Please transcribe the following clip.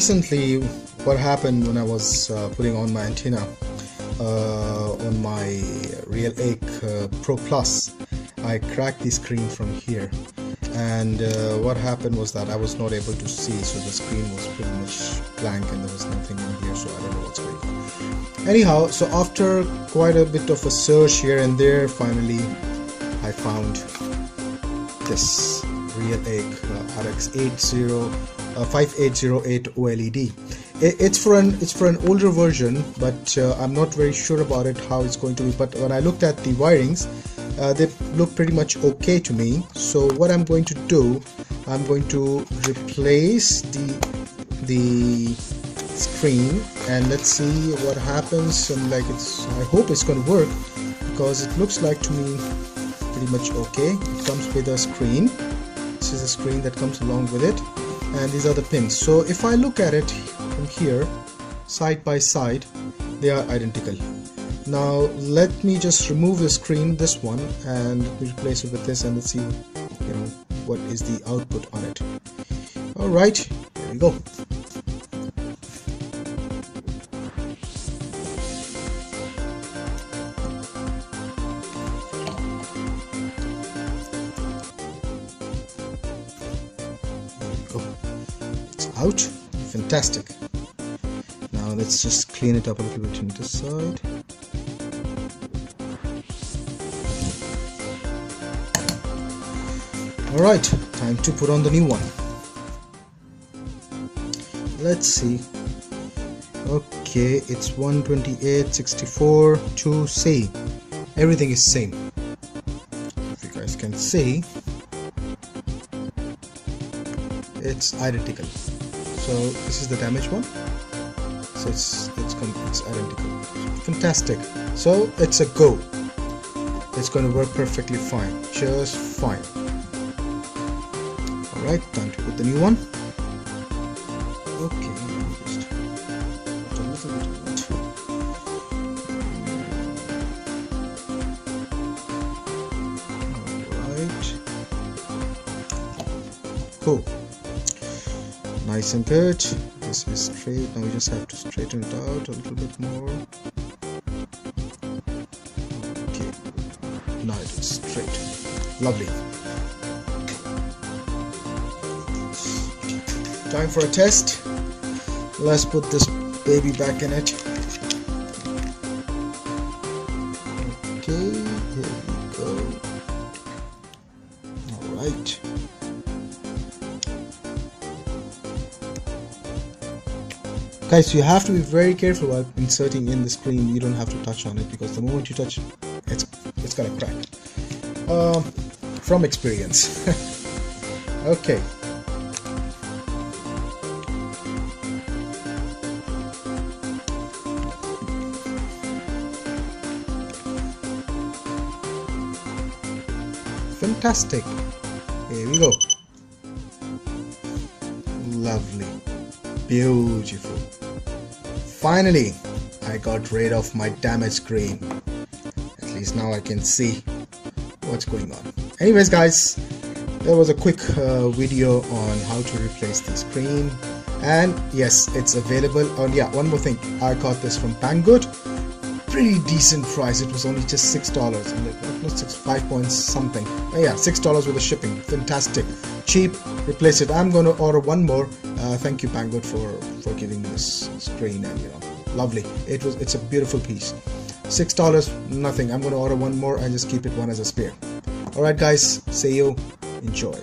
recently what happened when I was putting on my antenna on my RealAcc Pro Plus, I cracked the screen from here, and what happened was that I was not able to see, so the screen was pretty much blank and there was nothing in here, so I don't know what's going on. Anyhow, so after quite a bit of a search here and there, finally I found this RealAcc RX 5808 OLED. It's for an older version, but I'm not very sure about it, how it's going to be. But when I looked at the wirings, they look pretty much okay to me. So what I'm going to do, I'm going to replace the screen, and let's see what happens. And I hope it's going to work, because it looks like to me pretty much okay. It comes with a screen. This is a screen that comes along with it, and these are the pins. So if I look at it from here, side by side, they are identical. Now let me just remove the screen, this one, and replace it with this, and let's see, what is the output on it. All right, here we go. It's out. Fantastic. Now let's just clean it up a little bit on this side. Alright, time to put on the new one. Let's see. Okay, it's 128/64 to C. Everything is same. If you guys can see, it's identical. So this is the damaged one. So it's identical. Fantastic. So it's a go. It's going to work perfectly fine, just fine. All right, time to put the new one. Okay, just put a little bit of it. All right. Cool. Nice and good. This is straight. Now we just have to straighten it out a little bit more. Okay, now it is straight. Lovely. Time for a test. Let's put this baby back in it. Okay, here we go. All right. Guys, you have to be very careful while inserting in the screen. You don't have to touch on it, because the moment you touch it, it's gonna crack. From experience. Okay. Fantastic. Here we go. Lovely. Beautiful. Finally, I got rid of my damaged screen. At least now I can see what's going on. Anyways guys, there was a quick video on how to replace the screen, and yes, it's available. Oh yeah, one more thing, I got this from Banggood. Pretty decent price. It was only just $6. Not 5 points something. Yeah, $6 with the shipping. Fantastic, cheap. Replace it. I'm going to order one more. Thank you Banggood for giving me this screen, and lovely. It's a beautiful piece. $6, nothing. I'm going to order one more and just keep it one as a spare. Alright guys, see you. Enjoy.